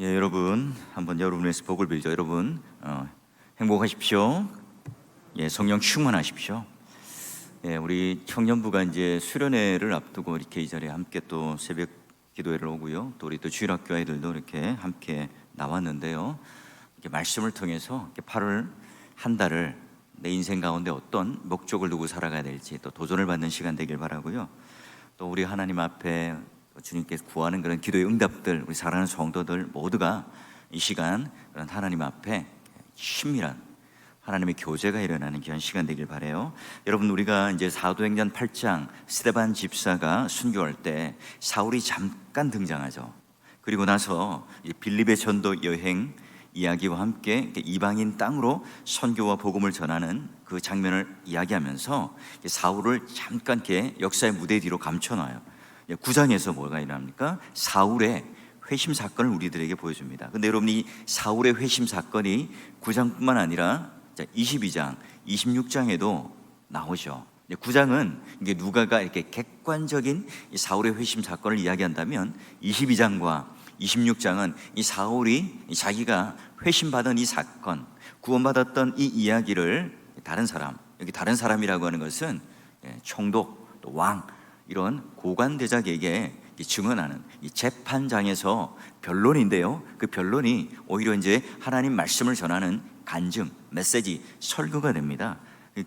여러분 한번 여러분에서 복을 빌죠. 여러분 행복하십시오. 성령 충만하십시오. 우리 청년부가 이제 수련회를 앞두고 이렇게 이 자리에 함께 또 새벽 기도회를 오고요. 또 우리 또 주일학교 아이들도 이렇게 함께 나왔는데요. 이렇게 말씀을 통해서 이렇게 8월 한 달을 내 인생 가운데 어떤 목적을 두고 살아가야 될지 또 도전을 받는 시간 되길 바라고요. 또 우리 하나님 앞에 주님께서 구하는 그런 기도의 응답들, 우리 사랑하는 성도들 모두가 이 시간 그런 하나님 앞에 친밀한 하나님의 교제가 일어나는 귀한 시간 되길 바라요. 여러분, 우리가 이제 사도행전 8장 스데반 집사가 순교할 때 사울이 잠깐 등장하죠. 그리고 나서 빌립의 전도 여행 이야기와 함께 이방인 땅으로 선교와 복음을 전하는 그 장면을 이야기하면서 사울을 잠깐 이렇게 역사의 무대 뒤로 감춰놔요. 9장에서 뭐가 일어납니까? 사울의 회심 사건을 우리들에게 보여줍니다. 근데 여러분, 이 사울의 회심 사건이 9장뿐만 아니라 22장, 26장에도 나오죠. 9장은 이게 누가가 이렇게 객관적인 이 사울의 회심 사건을 이야기한다면 22장과 26장은 이 사울이 자기가 회심받은 이 사건, 구원받았던 이 이야기를 다른 사람, 여기 다른 사람이라고 하는 것은 총독, 또 왕, 이런 고관대작에게 증언하는 이 재판장에서 변론인데요. 그 변론이 오히려 이제 하나님 말씀을 전하는 간증, 메시지, 설교가 됩니다.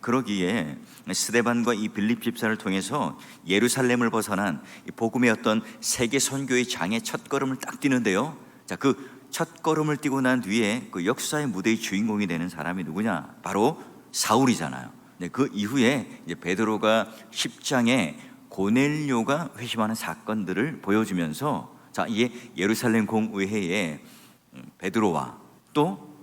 그러기에 스데반과 이 빌립 집사를 통해서 예루살렘을 벗어난 이 복음의 어떤 세계 선교의 장의 첫걸음을 딱 뛰는데요. 자, 그 첫걸음을 뛰고 난 뒤에 그 역사의 무대의 주인공이 되는 사람이 누구냐? 바로 사울이잖아요. 그 이후에 이제 베드로가 10장에 고넬료가 회심하는 사건들을 보여주면서, 자, 이게 예루살렘 공의회에 베드로와 또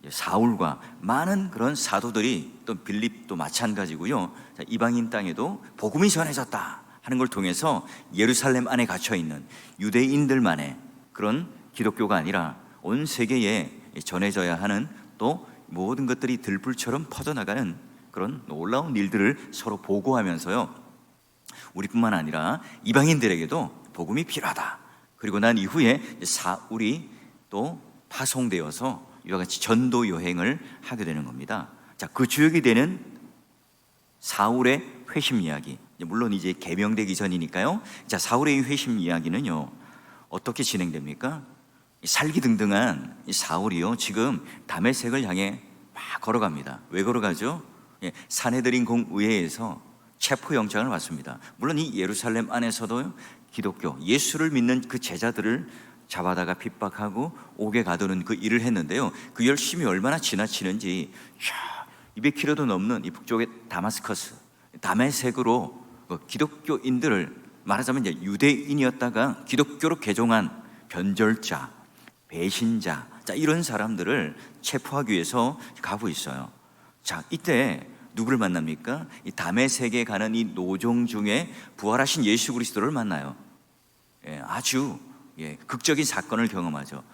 사울과 많은 그런 사도들이, 또 빌립도 마찬가지고요, 자, 이방인 땅에도 복음이 전해졌다 하는 걸 통해서 예루살렘 안에 갇혀있는 유대인들만의 그런 기독교가 아니라 온 세계에 전해져야 하는, 또 모든 것들이 들불처럼 퍼져나가는 그런 놀라운 일들을 서로 보고하면서요, 우리뿐만 아니라 이방인들에게도 복음이 필요하다. 그리고 난 이후에 사울이 또 파송되어서 이와 같이 전도 여행을 하게 되는 겁니다. 자, 그 주역이 되는 사울의 회심 이야기, 물론 이제 개명되기 전이니까요. 자, 사울의 회심 이야기는요, 어떻게 진행됩니까? 살기등등한 이 사울이요, 지금 다메섹을 향해 막 걸어갑니다. 왜 걸어가죠? 사내들인 공의회에서 체포영장을 받습니다. 물론 이 예루살렘 안에서도 기독교, 예수를 믿는 그 제자들을 잡아다가 핍박하고 옥에 가두는 그 일을 했는데요, 그 열심이 얼마나 지나치는지 200km도 넘는 이 북쪽의 다마스커스, 다메섹으로 기독교인들을, 말하자면 이제 유대인이었다가 기독교로 개종한 변절자, 배신자, 자, 이런 사람들을 체포하기 위해서 가고 있어요. 자, 이때 누구를 만납니까? 이 다메섹에 가는 이 노종 중에 부활하신 예수 그리스도를 만나요. 아주 극적인 사건을 경험하죠.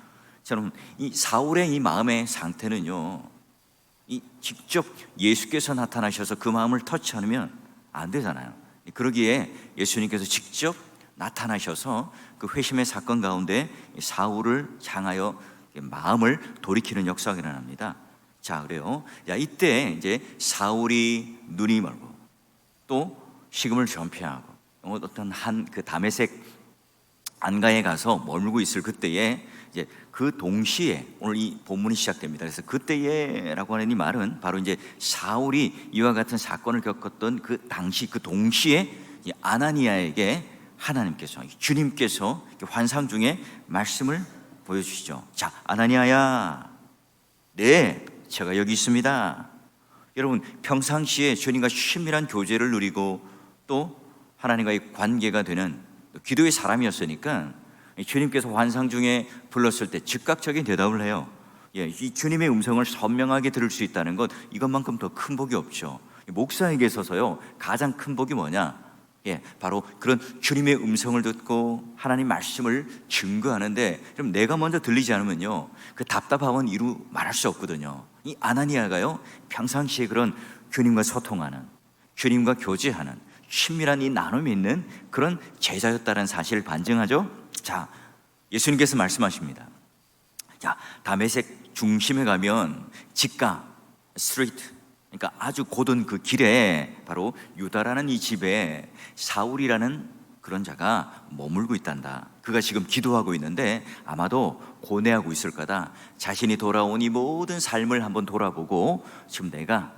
저는 이 사울의 이 마음의 상태는요, 이 직접 예수께서 나타나셔서 그 마음을 터치하면 안 되잖아요. 그러기에 예수님께서 직접 나타나셔서 그 회심의 사건 가운데 사울을 향하여 마음을 돌이키는 역사가 일어납니다. 자, 그래요. 야, 이때 이제 사울이 눈이 멀고 또 식음을 전폐하고 어떤 한 그 다메섹 안가에 가서 머물고 있을 그때에, 이제 그 동시에 오늘 이 본문이 시작됩니다. 그래서 그때에라고 하는 이 말은 바로 이제 사울이 이와 같은 사건을 겪었던 그 당시, 그 동시에 아나니아에게 하나님께서, 주님께서 환상 중에 말씀을 보여주시죠. 자, 아나니아야, 네, 제가 여기 있습니다. 여러분, 평상시에 주님과 친밀한 교제를 누리고 또 하나님과의 관계가 되는 기도의 사람이었으니까 주님께서 환상 중에 불렀을 때 즉각적인 대답을 해요. 이 주님의 음성을 선명하게 들을 수 있다는 것, 이것만큼 더 큰 복이 없죠. 목사에게 있어서요, 가장 큰 복이 뭐냐? 바로 그런 주님의 음성을 듣고 하나님 말씀을 증거하는데, 그럼 내가 먼저 들리지 않으면요, 그 답답함은 이루 말할 수 없거든요. 이 아나니아가요, 평상시에 그런 주님과 소통하는, 주님과 교제하는 친밀한 이 나눔이 있는 그런 제자였다는 사실을 반증하죠. 자, 예수님께서 말씀하십니다. 자, 다메섹 중심에 가면 직가, 스트리트, 그러니까 아주 곧은 그 길에 바로 유다라는 이 집에 사울이라는 그런 자가 머물고 있단다. 그가 지금 기도하고 있는데 아마도 고뇌하고 있을 거다. 자신이 돌아온 이 모든 삶을 한번 돌아보고 지금 내가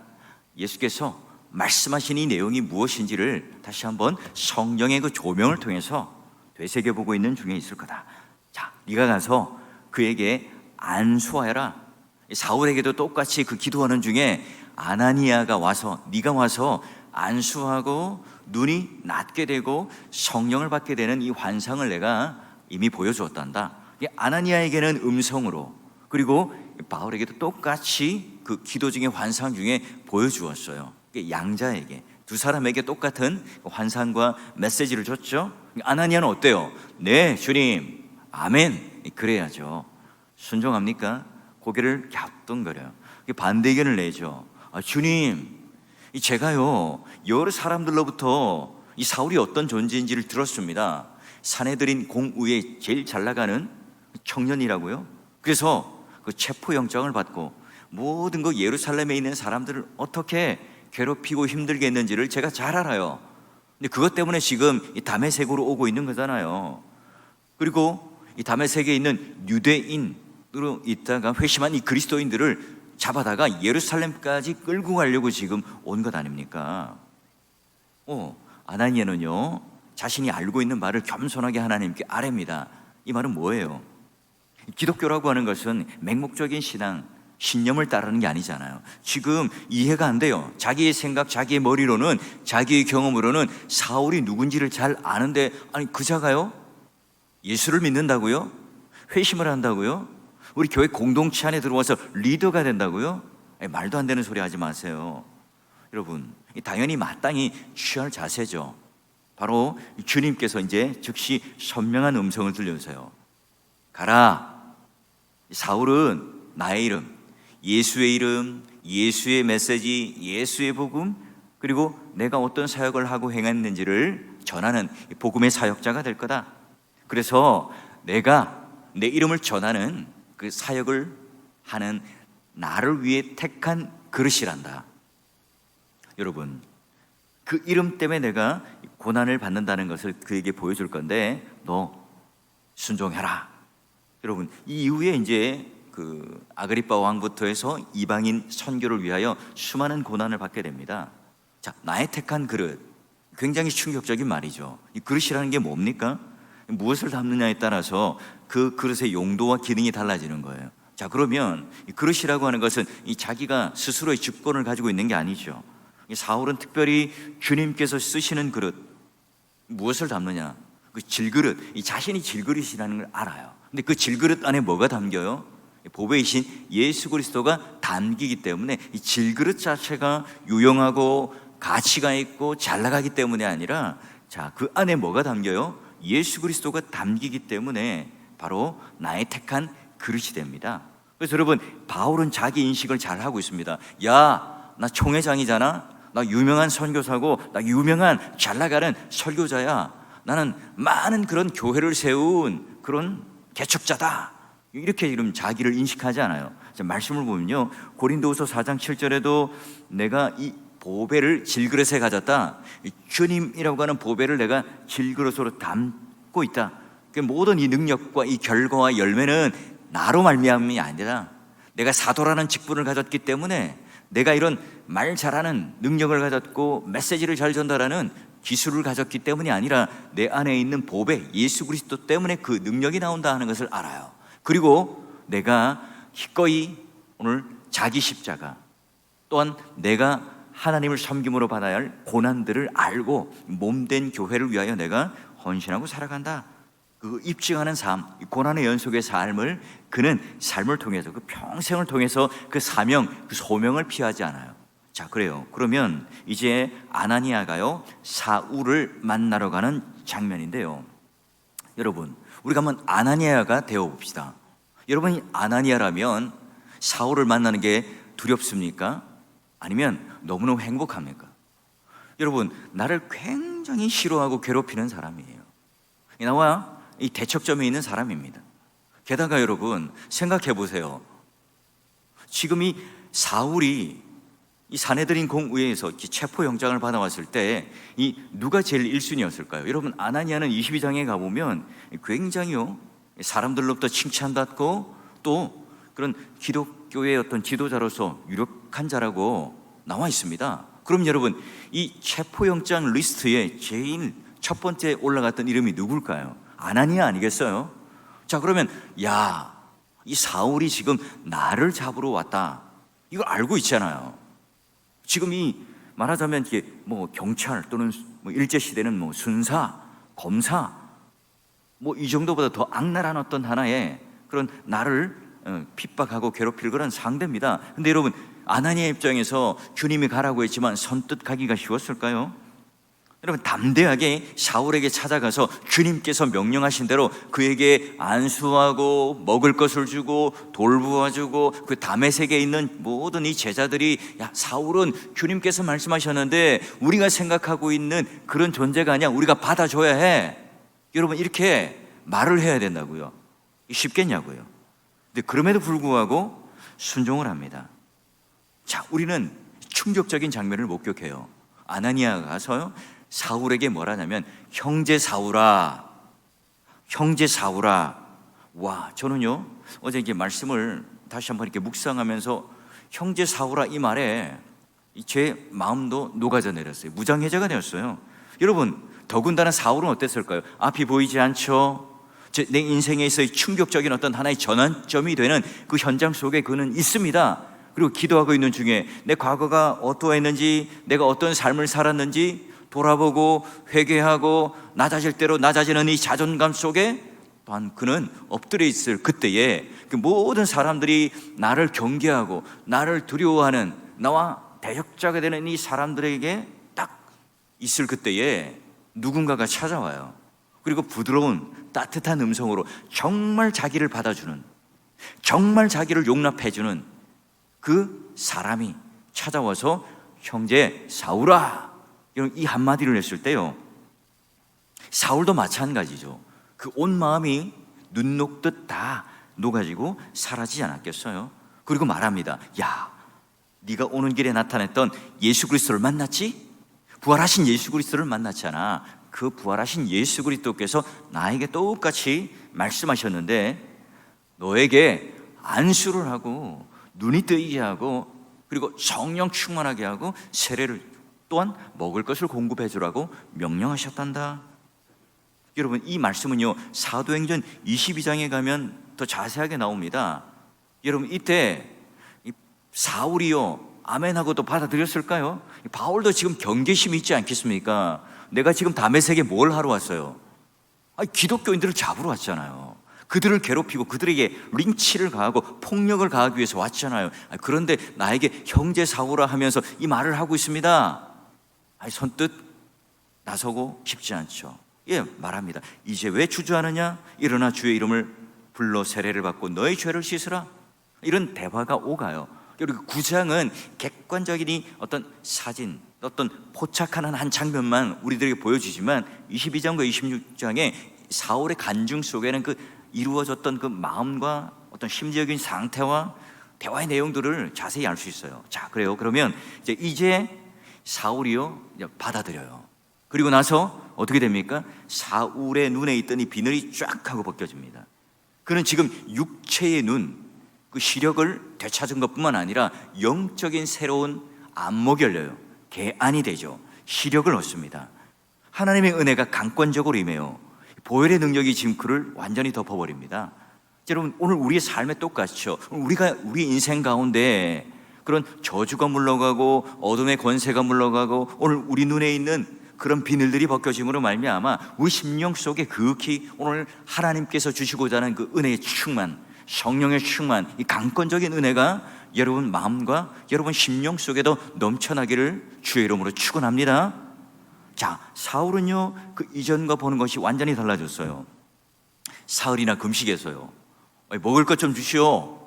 예수께서 말씀하신 이 내용이 무엇인지를 다시 한번 성령의 그 조명을 통해서 되새겨보고 있는 중에 있을 거다. 자, 네가 가서 그에게 안수하여라. 사울에게도 똑같이 그 기도하는 중에 아나니아가 와서, 네가 와서 안수하고 눈이 낫게 되고 성령을 받게 되는 이 환상을 내가 이미 보여주었단다. 아나니아에게는 음성으로, 그리고 바울에게도 똑같이 그 기도 중에 환상 중에 보여주었어요. 양자에게, 두 사람에게 똑같은 환상과 메시지를 줬죠. 아나니아는 어때요? 네, 주님, 아멘. 그래야죠. 순종합니까? 고개를 갸우뚱거려요. 반대 의견을 내죠. 주님, 제가요 여러 사람들로부터 이 사울이 어떤 존재인지를 들었습니다. 사내들인 공의에 제일 잘 나가는 청년이라고요. 그래서 그 체포영장을 받고 모든 그 예루살렘에 있는 사람들을 어떻게 괴롭히고 힘들게 했는지를 제가 잘 알아요. 근데 그것 때문에 지금 이 다메섹으로 오고 있는 거잖아요. 그리고 이 다메섹에 있는 유대인으로 있다가 회심한 이 그리스도인들을 잡아다가 예루살렘까지 끌고 가려고 지금 온 것 아닙니까? 아나니아는요 자신이 알고 있는 말을 겸손하게 하나님께 아뢰입니다. 이 말은 뭐예요? 기독교라고 하는 것은 맹목적인 신앙, 신념을 따르는 게 아니잖아요. 지금 이해가 안 돼요. 자기의 생각, 자기의 머리로는, 자기의 경험으로는 사울이 누군지를 잘 아는데, 아니 그 자가요? 예수를 믿는다고요? 회심을 한다고요? 우리 교회 공동체 안에 들어와서 리더가 된다고요? 말도 안 되는 소리 하지 마세요. 여러분, 당연히 마땅히 취할 자세죠. 바로 주님께서 이제 즉시 선명한 음성을 들려주세요. 가라. 사울은 나의 이름, 예수의 이름, 예수의 메시지, 예수의 복음, 그리고 내가 어떤 사역을 하고 행했는지를 전하는 복음의 사역자가 될 거다. 그래서 내가 내 이름을 전하는 그 사역을 하는 나를 위해 택한 그릇이란다. 여러분, 그 이름 때문에 내가 고난을 받는다는 것을 그에게 보여줄 건데 너 순종해라. 여러분, 이 이후에 이제 그 아그리빠 왕부터 해서 이방인 선교를 위하여 수많은 고난을 받게 됩니다. 자, 나의 택한 그릇, 굉장히 충격적인 말이죠. 이 그릇이라는 게 뭡니까? 무엇을 담느냐에 따라서 그 그릇의 용도와 기능이 달라지는 거예요. 자, 그러면 이 그릇이라고 하는 것은 이 자기가 스스로의 주권을 가지고 있는 게 아니죠. 이 사울은 특별히 주님께서 쓰시는 그릇, 무엇을 담느냐? 그 질그릇, 이 자신이 질그릇이라는 걸 알아요. 근데 그 질그릇 안에 뭐가 담겨요? 보배이신 예수 그리스도가 담기기 때문에 이 질그릇 자체가 유용하고 가치가 있고 잘 나가기 때문이 아니라, 자, 그 안에 뭐가 담겨요? 예수 그리스도가 담기기 때문에 바로 나의 택한 그릇이 됩니다. 그래서 여러분, 바울은 자기 인식을 잘 하고 있습니다. 야, 나 총회장이잖아. 나 유명한 선교사고, 나 유명한 잘 나가는 설교자야. 나는 많은 그런 교회를 세운 그런 개척자다. 이렇게 이름 자기를 인식하지 않아요. 말씀을 보면요, 고린도후서 4장 7절에도 내가 이 보배를 질그릇에 가졌다. 주님이라고 하는 보배를 내가 질그릇으로 담고 있다. 모든 이 능력과 이 결과와 열매는 나로 말미암이 아니라 내가 사도라는 직분을 가졌기 때문에, 내가 이런 말 잘하는 능력을 가졌고 메시지를 잘 전달하는 기술을 가졌기 때문이 아니라 내 안에 있는 보배 예수 그리스도 때문에 그 능력이 나온다 하는 것을 알아요. 그리고 내가 기꺼이 오늘 자기 십자가, 또한 내가 하나님을 섬김으로 받아야 할 고난들을 알고 몸된 교회를 위하여 내가 헌신하고 살아간다. 그 입증하는 삶, 고난의 연속의 삶을 그는 삶을 통해서, 그 평생을 통해서 그 사명, 그 소명을 피하지 않아요. 자, 그래요. 그러면 이제 아나니아가요 사울을 만나러 가는 장면인데요, 여러분, 우리가 한번 아나니아가 되어 봅시다. 여러분이 아나니아라면 사울을 만나는 게 두렵습니까? 아니면 너무너무 행복합니까? 여러분, 나를 굉장히 싫어하고 괴롭히는 사람이에요. 나와 이 대척점에 있는 사람입니다. 게다가 여러분 생각해 보세요. 지금 이 사울이 이 사내들인 공의회에서 체포영장을 받아왔을 때 이 누가 제일 1순위였을까요? 여러분 아나니아는 22장에 가보면 굉장히요 사람들로부터 칭찬받고 또 그런 기독교의 어떤 지도자로서 유력한 자라고 나와 있습니다. 그럼 여러분 이 체포영장 리스트에 제일 첫 번째 올라갔던 이름이 누굴까요? 아나니아 아니겠어요? 자, 그러면 이 사울이 지금 나를 잡으러 왔다, 이걸 알고 있잖아요. 지금 이 말하자면 이게 뭐 경찰 또는 뭐 일제시대는 뭐 순사, 검사 뭐 이 정도보다 더 악랄한 어떤 하나의 그런 나를 핍박하고 괴롭힐 그런 상대입니다. 근데 여러분 아나니아 입장에서 주님이 가라고 했지만 선뜻 가기가 쉬웠을까요? 여러분 담대하게 사울에게 찾아가서 주님께서 명령하신 대로 그에게 안수하고 먹을 것을 주고 돌보아주고 그 다메섹에 있는 모든 이 제자들이 사울은 주님께서 말씀하셨는데 우리가 생각하고 있는 그런 존재가 아니야, 우리가 받아줘야 해, 여러분 이렇게 말을 해야 된다고요. 쉽겠냐고요. 근데 그럼에도 불구하고 순종을 합니다. 자, 우리는 충격적인 장면을 목격해요. 아나니아가 가서요 사울에게 뭐라냐면 형제 사울아, 형제 사울아. 와, 저는요 어제 이게 말씀을 다시 한번 이렇게 묵상하면서 형제 사울아 이 말에 제 마음도 녹아져 내렸어요. 무장해제가 되었어요. 여러분 더군다나 사울은 어땠을까요? 앞이 보이지 않죠? 내 인생에 있어의 충격적인 어떤 하나의 전환점이 되는 그 현장 속에 그는 있습니다. 그리고 기도하고 있는 중에 내 과거가 어떠했는지, 내가 어떤 삶을 살았는지 돌아보고 회개하고 낮아질 대로 낮아지는 이 자존감 속에 또한 그는 엎드려 있을 그때에 그 모든 사람들이 나를 경계하고 나를 두려워하는 나와 대적자가 되는 이 사람들에게 딱 있을 그때에 누군가가 찾아와요. 그리고 부드러운 따뜻한 음성으로 정말 자기를 받아주는, 정말 자기를 용납해주는 그 사람이 찾아와서 형제 사울아, 이 한마디를 했을 때요 사울도 마찬가지죠. 그 온 마음이 눈 녹듯 다 녹아지고 사라지지 않았겠어요? 그리고 말합니다. 네가 오는 길에 나타냈던 예수 그리스도를 만났지? 부활하신 예수 그리스도를 만났잖아. 그 부활하신 예수 그리스도께서 나에게 똑같이 말씀하셨는데 너에게 안수를 하고 눈이 뜨이게 하고 그리고 성령 충만하게 하고 세례를 또한 먹을 것을 공급해 주라고 명령하셨단다. 여러분 이 말씀은요 사도행전 22장에 가면 더 자세하게 나옵니다. 여러분 이때 사울이요 아멘하고 또 받아들였을까요? 바울도 지금 경계심이 있지 않겠습니까? 내가 지금 다메섹에 뭘 하러 왔어요? 기독교인들을 잡으러 왔잖아요. 그들을 괴롭히고 그들에게 린치를 가하고 폭력을 가하기 위해서 왔잖아요. 그런데 나에게 형제 사울아 하면서 이 말을 하고 있습니다. 선뜻 나서고 싶지 않죠. 말합니다. 이제 왜 주저하느냐? 일어나 주의 이름을 불러 세례를 받고 너의 죄를 씻으라. 이런 대화가 오가요. 그리고 9장은 객관적인 이 어떤 사진, 어떤 포착하는 한 장면만 우리들에게 보여주지만 22장과 26장에 사울의 간증 속에는 그 이루어졌던 그 마음과 어떤 심리적인 상태와 대화의 내용들을 자세히 알 수 있어요. 자, 그래요. 그러면 이제 사울이요 받아들여요. 그리고 나서 어떻게 됩니까? 사울의 눈에 있던 이 비늘이 쫙 하고 벗겨집니다. 그는 지금 육체의 눈, 그 시력을 되찾은 것뿐만 아니라 영적인 새로운 안목이 열려요. 개안이 되죠. 시력을 얻습니다. 하나님의 은혜가 강권적으로 임해요. 보혈의 능력이 지금 그를 완전히 덮어버립니다. 여러분 오늘 우리의 삶에 똑같죠. 우리 인생 가운데 그런 저주가 물러가고 어둠의 권세가 물러가고 오늘 우리 눈에 있는 그런 비늘들이 벗겨짐으로 말미암아 우리 심령 속에 극히 오늘 하나님께서 주시고자 하는 그 은혜의 충만, 성령의 충만, 이 강권적인 은혜가 여러분 마음과 여러분 심령 속에도 넘쳐나기를 주의 이름으로 축원합니다. 자, 사울은요 그 이전과 보는 것이 완전히 달라졌어요. 사흘이나 금식해서요 먹을 것 좀 주시오,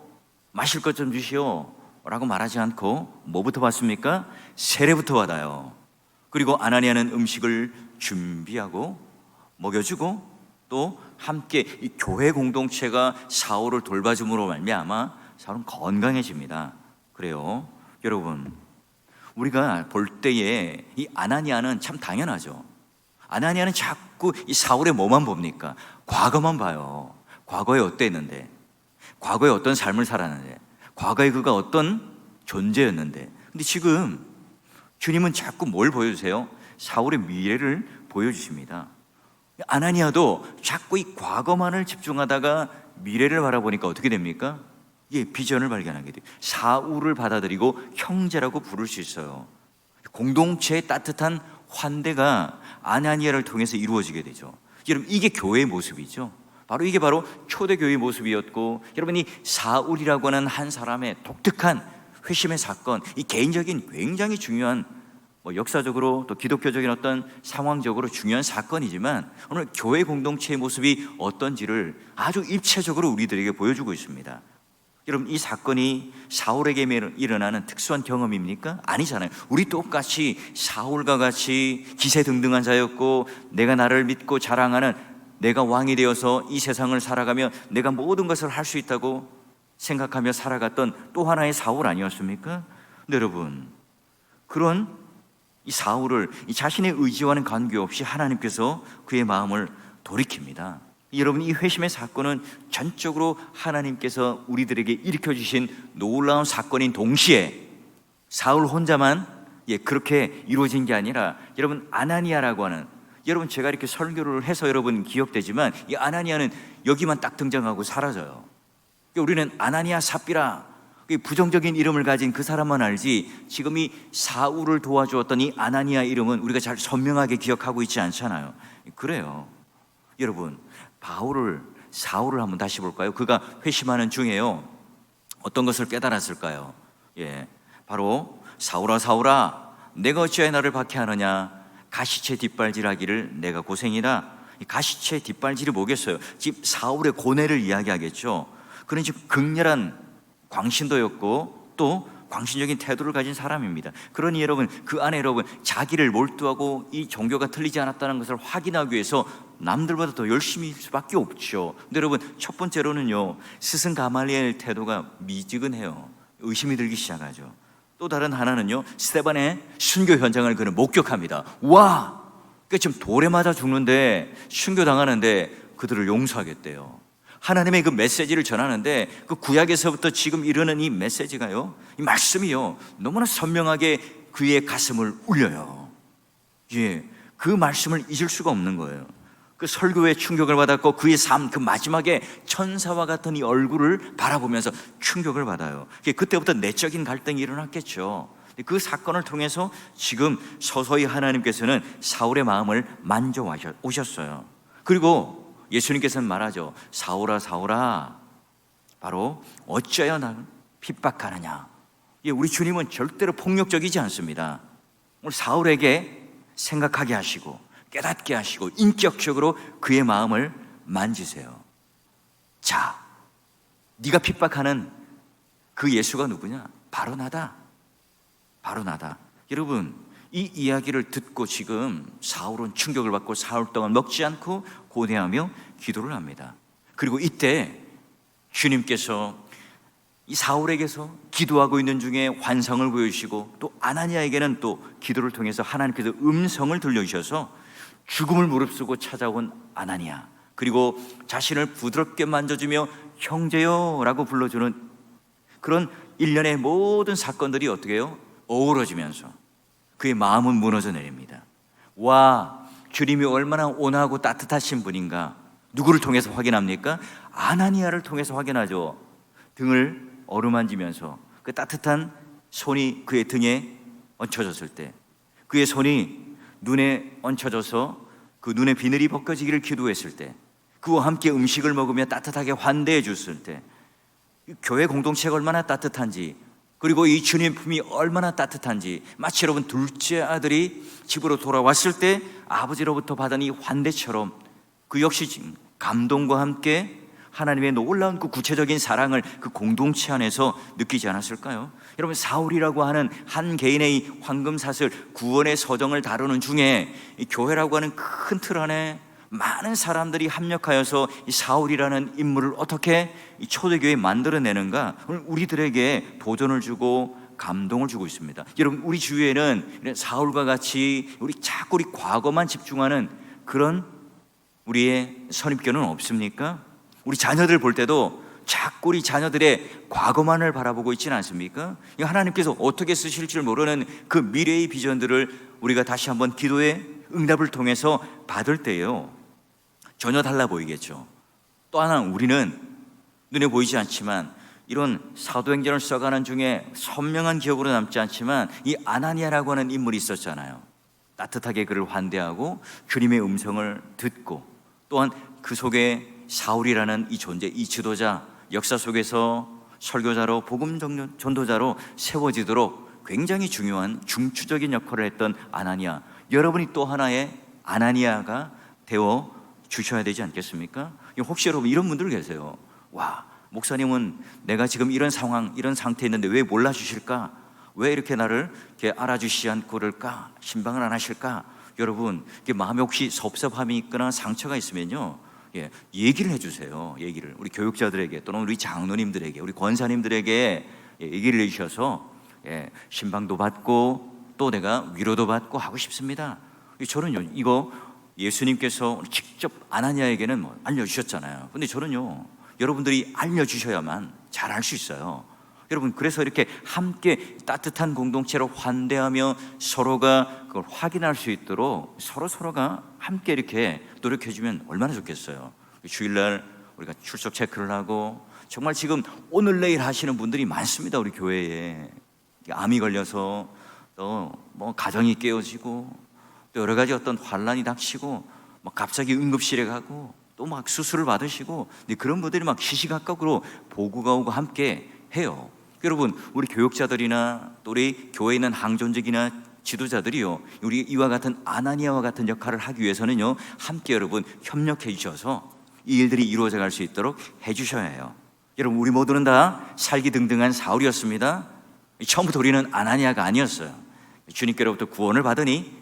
마실 것 좀 주시오 라고 말하지 않고 뭐부터 받습니까? 세례부터 받아요. 그리고 아나니아는 음식을 준비하고 먹여주고 또 함께 이 교회 공동체가 사울을 돌봐줌으로 말미암아 사울은 건강해집니다. 그래요. 여러분, 우리가 볼 때에 이 아나니아는 참 당연하죠. 아나니아는 자꾸 이 사울의 뭐만 봅니까? 과거만 봐요. 과거에 어땠는데, 과거에 어떤 삶을 살았는데, 과거에 그가 어떤 존재였는데. 근데 지금 주님은 자꾸 뭘 보여주세요? 사울의 미래를 보여주십니다. 아나니아도 자꾸 이 과거만을 집중하다가 미래를 바라보니까 어떻게 됩니까? 예, 비전을 발견하게 돼요. 사울을 받아들이고 형제라고 부를 수 있어요. 공동체의 따뜻한 환대가 아나니아를 통해서 이루어지게 되죠. 여러분, 이게 교회의 모습이죠. 이게 바로 초대교회의 모습이었고, 여러분, 이 사울이라고 하는 한 사람의 독특한 회심의 사건, 이 개인적인 굉장히 중요한 역사적으로 또 기독교적인 어떤 상황적으로 중요한 사건이지만 오늘 교회 공동체의 모습이 어떤지를 아주 입체적으로 우리들에게 보여주고 있습니다. 여러분, 이 사건이 사울에게 일어나는 특수한 경험입니까? 아니잖아요. 우리 똑같이 사울과 같이 기세등등한 자였고, 내가 나를 믿고 자랑하는, 내가 왕이 되어서 이 세상을 살아가며 내가 모든 것을 할 수 있다고 생각하며 살아갔던 또 하나의 사울 아니었습니까? 근데 여러분, 그런 이 사울을 이 자신의 의지와는 관계없이 하나님께서 그의 마음을 돌이킵니다. 여러분, 이 회심의 사건은 전적으로 하나님께서 우리들에게 일으켜 주신 놀라운 사건인 동시에 사울 혼자만 그렇게 이루어진 게 아니라, 여러분, 아나니아라고 하는, 여러분, 제가 이렇게 설교를 해서 여러분 기억되지만 이 아나니아는 여기만 딱 등장하고 사라져요. 우리는 아나니아 삽비라 부정적인 이름을 가진 그 사람만 알지, 지금 이 사울을 도와주었던 이 아나니아 이름은 우리가 잘 선명하게 기억하고 있지 않잖아요. 그래요. 여러분, 사울을 한번 다시 볼까요? 그가 회심하는 중에요, 어떤 것을 깨달았을까요? 바로 사울아 사울아, 내가 어찌하여 나를 박해하느냐? 가시체 뒷발질하기를 내가 고생이다. 이 가시체 뒷발질이 뭐겠어요? 지금 사울의 고뇌를 이야기하겠죠. 그는 지금 극렬한 광신도였고 또 광신적인 태도를 가진 사람입니다. 그러니 여러분, 그 안에 여러분 자기를 몰두하고 이 종교가 틀리지 않았다는 것을 확인하기 위해서 남들보다 더 열심히 할 수밖에 없죠. 근데 여러분, 첫 번째로는요, 스승 가말리엘 태도가 미지근해요. 의심이 들기 시작하죠. 또 다른 하나는요, 스데반의 순교 현장을 그는 목격합니다. 와, 지금 돌에 맞아 죽는데, 순교당하는데 그들을 용서하겠대요. 하나님의 그 메시지를 전하는데, 그 구약에서부터 지금 이르는 이 메시지가요, 이 말씀이요, 너무나 선명하게 그의 가슴을 울려요. 그 말씀을 잊을 수가 없는 거예요. 그 설교에 충격을 받았고, 그의 삶, 그 마지막에 천사와 같은 이 얼굴을 바라보면서 충격을 받아요. 그때부터 내적인 갈등이 일어났겠죠. 그 사건을 통해서 지금 서서히 하나님께서는 사울의 마음을 만져오셨어요. 그리고 예수님께서는 말하죠. 사울아 사울아, 바로 어찌하여 나를 핍박하느냐. 우리 주님은 절대로 폭력적이지 않습니다. 오늘 사울에게 생각하게 하시고 깨닫게 하시고 인격적으로 그의 마음을 만지세요. 자, 네가 핍박하는 그 예수가 누구냐? 바로 나다. 바로 나다. 여러분, 이 이야기를 듣고 지금 사울은 충격을 받고 사흘 동안 먹지 않고 고뇌하며 기도를 합니다. 그리고 이때 주님께서 이 사울에게서 기도하고 있는 중에 환상을 보여주시고, 또 아나니아에게는 또 기도를 통해서 하나님께서 음성을 들려주셔서 죽음을 무릅쓰고 찾아온 아나니아, 그리고 자신을 부드럽게 만져주며 형제요 라고 불러주는 그런 일련의 모든 사건들이 어떻게 해요? 어우러지면서 그의 마음은 무너져 내립니다. 와, 주님이 얼마나 온화하고 따뜻하신 분인가. 누구를 통해서 확인합니까? 아나니아를 통해서 확인하죠. 등을 어루만지면서 그 따뜻한 손이 그의 등에 얹혀졌을 때, 그의 손이 눈에 얹혀져서 그 눈의 비늘이 벗겨지기를 기도했을 때, 그와 함께 음식을 먹으며 따뜻하게 환대해 줬을 때, 교회 공동체가 얼마나 따뜻한지, 그리고 이 주님 품이 얼마나 따뜻한지, 마치 여러분 둘째 아들이 집으로 돌아왔을 때 아버지로부터 받은 이 환대처럼 그 역시 감동과 함께 하나님의 놀라운 그 구체적인 사랑을 그 공동체 안에서 느끼지 않았을까요? 여러분, 사울이라고 하는 한 개인의 이 황금사슬 구원의 서정을 다루는 중에 이 교회라고 하는 큰 틀 안에 많은 사람들이 합력하여서 이 사울이라는 인물을 어떻게 이 초대교회에 만들어내는가, 오늘 우리들에게 도전을 주고 감동을 주고 있습니다. 여러분, 우리 주위에는 이런 사울과 같이 자꾸 우리 과거만 집중하는 그런 우리의 선입견은 없습니까? 우리 자녀들 볼 때도 자꾸 우리 자녀들의 과거만을 바라보고 있지는 않습니까? 하나님께서 어떻게 쓰실 줄 모르는 그 미래의 비전들을 우리가 다시 한번 기도의 응답을 통해서 받을 때요, 전혀 달라 보이겠죠. 또 하나, 우리는 눈에 보이지 않지만 이런 사도행전을 써가는 중에 선명한 기억으로 남지 않지만 이 아나니아라고 하는 인물이 있었잖아요. 따뜻하게 그를 환대하고 주님의 음성을 듣고, 또한 그 속에 사울이라는 이 존재, 이 지도자, 역사 속에서 설교자로 복음 전도자로 세워지도록 굉장히 중요한 중추적인 역할을 했던 아나니아, 여러분이 또 하나의 아나니아가 되어 주셔야 되지 않겠습니까? 혹시 여러분 이런 분들 계세요. 와, 목사님은 내가 지금 이런 상황, 이런 상태에 있는데 왜 몰라주실까? 왜 이렇게 나를 이렇게 알아주시지 않고 그럴까? 신방을 안 하실까? 여러분, 마음에 혹시 섭섭함이 있거나 상처가 있으면요, 얘기를 해주세요. 얘기를 우리 교육자들에게, 또는 우리 장로님들에게, 우리 권사님들에게 얘기를 해주셔서 신방도 받고 또 내가 위로도 받고 하고 싶습니다. 저는요, 이거 예수님께서 직접 아나니아에게는 알려주셨잖아요. 근데 저는요, 여러분들이 알려주셔야만 잘 알 수 있어요. 여러분, 그래서 이렇게 함께 따뜻한 공동체로 환대하며 서로가 그걸 확인할 수 있도록 서로가 함께 이렇게 노력해주면 얼마나 좋겠어요. 주일날 우리가 출석 체크를 하고, 정말 지금 오늘 내일 하시는 분들이 많습니다. 우리 교회에 암이 걸려서 또 가정이 깨어지고, 또 여러 가지 어떤 환란이 닥치고, 갑자기 응급실에 가고, 또 수술을 받으시고, 그런 분들이 시시각각으로 보고가 오고 함께 해요. 여러분, 우리 교육자들이나 또 우리 교회에 있는 항존직이나 지도자들이요, 우리 이와 같은 아나니아와 같은 역할을 하기 위해서는요, 함께 여러분 협력해 주셔서 이 일들이 이루어져 갈 수 있도록 해 주셔야 해요. 여러분, 우리 모두는 다 살기등등한 사울이었습니다. 처음부터 우리는 아나니아가 아니었어요. 주님께로부터 구원을 받으니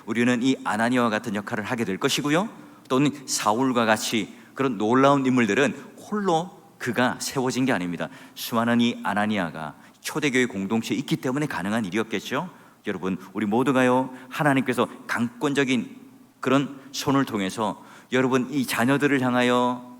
우리는 이 아나니아와 같은 역할을 하게 될 것이고요, 또는 사울과 같이 그런 놀라운 인물들은 홀로 그가 세워진 게 아닙니다. 수많은 이 아나니아가 초대교회 공동체에 있기 때문에 가능한 일이었겠죠. 여러분, 우리 모두가요, 하나님께서 강권적인 그런 손을 통해서 여러분 이 자녀들을 향하여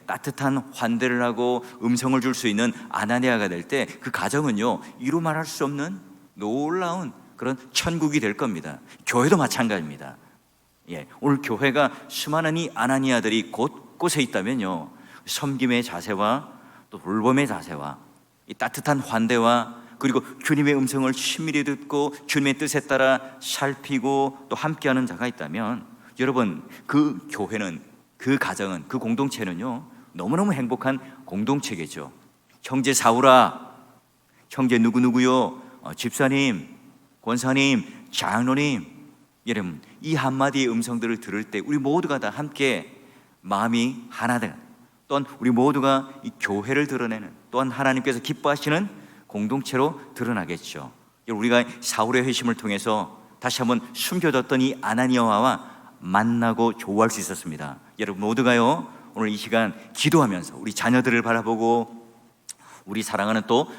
따뜻한 환대를 하고 음성을 줄 수 있는 아나니아가 될 때 그 가정은요, 이루 말할 수 없는 놀라운 그런 천국이 될 겁니다. 교회도 마찬가지입니다. 오늘 교회가 수많은 이 아나니아들이 곳곳에 있다면요, 섬김의 자세와 또 돌봄의 자세와 이 따뜻한 환대와, 그리고 주님의 음성을 친밀히 듣고 주님의 뜻에 따라 살피고 또 함께하는 자가 있다면, 여러분 그 교회는, 그 가정은, 그 공동체는요, 너무너무 행복한 공동체겠죠. 형제 사울아, 형제 누구누구요, 집사님, 권사님, 장로님, 여러분 이 한마디의 음성들을 들을 때 우리 모두가 다 함께 마음이 하나 되는, 또한 우리 모두가 이 교회를 드러내는, 또한 하나님께서 기뻐하시는 공동체로 드러나겠죠. 우리가 사울의 회심을 통해서 다시 한번 숨겨졌던 이 아나니아와 만나고 조우할 수 있었습니다. 여러분 모두가요, 오늘 이 시간 기도하면서 우리 자녀들을 바라보고, 우리 사랑하는 또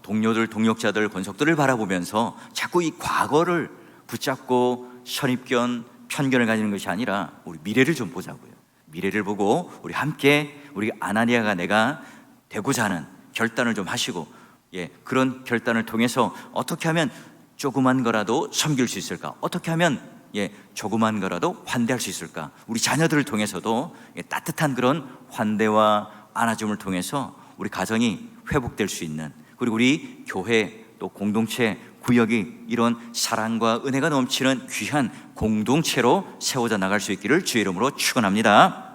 동료들, 동역자들, 권속들을 바라보면서 자꾸 이 과거를 붙잡고 선입견, 편견을 가지는 것이 아니라 우리 미래를 좀 보자고요. 미래를 보고 우리 함께, 우리 아나니아가 내가 되고자 하는 결단을 좀 하시고, 그런 결단을 통해서 어떻게 하면 조그만 거라도 섬길 수 있을까? 어떻게 하면 조그만 거라도 환대할 수 있을까? 우리 자녀들을 통해서도 따뜻한 그런 환대와 안아줌을 통해서 우리 가정이 회복될 수 있는, 그리고 우리 교회 또 공동체 구역이 이런 사랑과 은혜가 넘치는 귀한 공동체로 세워져 나갈 수 있기를 주의 이름으로 축원합니다.